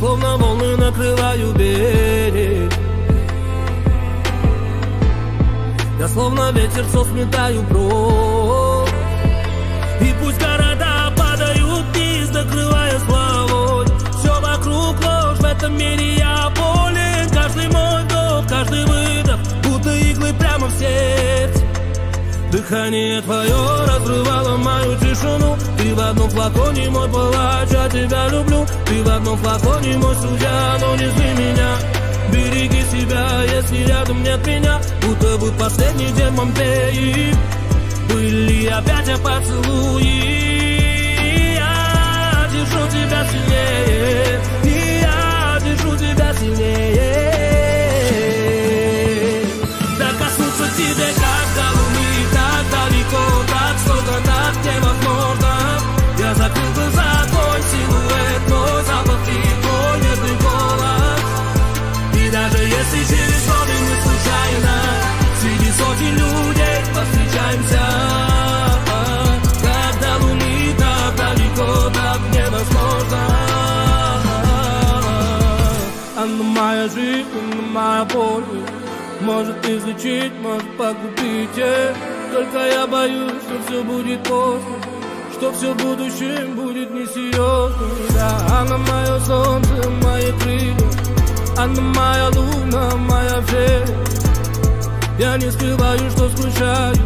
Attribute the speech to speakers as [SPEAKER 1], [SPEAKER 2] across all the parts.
[SPEAKER 1] словно волны накрываю берег. Я словно ветер все сметаю прочь. И пусть города падают вниз, накрывая славой. Все вокруг ложь, в этом мире я болен. Каждый мой вдох, каждый выдох, будто иглы прямо в сердце. Дыхание твое разрывало мою тишину. Ты в одном флаконе мой палач, я тебя люблю. Ты в одном флаконе мой судья, но не зли меня. Береги себя, если рядом нет меня. Будто бы последний день Помпеи были опять поцелуи. Я держу тебя сильнее, и я держу тебя сильнее. Докоснуться тебе как до луны, так далеко, так сложно, так невозможно. Я закрыл глаза, твой силуэт, твой запах и твой нежный голос. И даже если через годы мы случайно среди сотен людей повстречаемся, как до луны, так далеко, так невозможно. Она моя жизнь, она моя боль. Может излечить, может погубить. Только я боюсь, что все будет поздно, что все в будущем будет несерьезно. Да, она мое солнце, мои крылья, она моя луна, моя фея. Я не скрываю, что скучаю,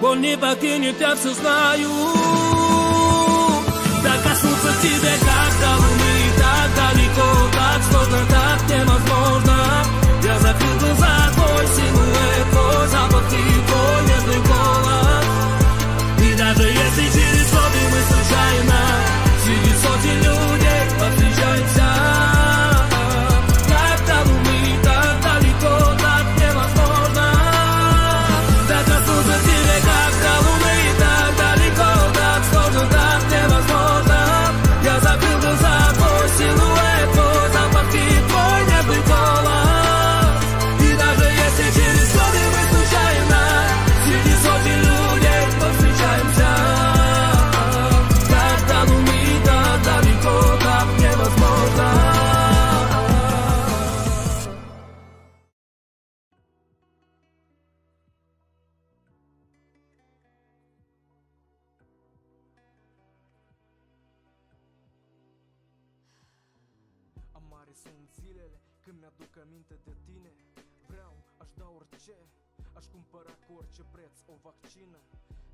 [SPEAKER 1] боль не покинет, я все знаю. Докоснуться тебе как до луны, так далеко, так сложно, так невозможно. Я закрыл глаза, твой силуэт, твой запах и твой нежный голос. И даже если через годы мы случайно среди сотен людей повстречаемся, как до луны, так далеко, так невозможно. Докоснуться тебе как до луны, так далеко, так сложно, так невозможно. Я закрыл глаза, твой силуэт, твой запах и твой нежный голос. Через годы мы случайно среди сотен людей повстречаемся, как до луны, так далеко, так невозможно.
[SPEAKER 2] Amare sunt zilele când mi-aduc aminte de tine. Vreau, aș da orice, aș cumpăra cu orice preț o vaccină.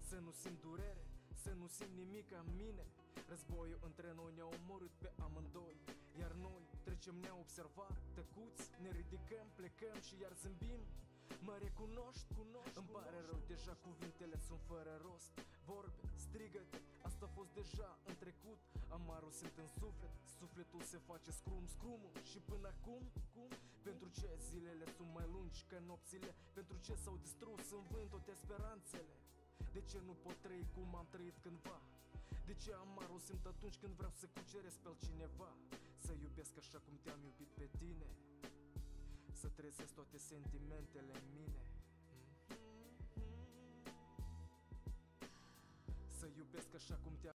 [SPEAKER 2] Să nu simt durere, să nu simt nimic în mine. Războiul între noi ne-a omorât pe amândoi, iar noi trecem neobservat, tăcuți, ne ridicăm, plecăm și iar zâmbim. Mă recunoști? Îmi pare rău, deja cuvintele sunt fără rost. Vorbe, strigăte, asta a fost deja în trecut. Amarul simt în suflet, sufletul se face scrumul. Și până acum, pentru ce zilele sunt mai lungi ca nopțile? Pentru ce s-au distrus în vânt toate speranțele? De ce nu pot trăi cum am trăit cândva? De ce amarul simt atunci când vreau să cuceresc pe altcineva? Să iubesc așa cum te-am iubit pe tine, să trezesc toate sentimentele în mine. Să iubesc așa cum te-am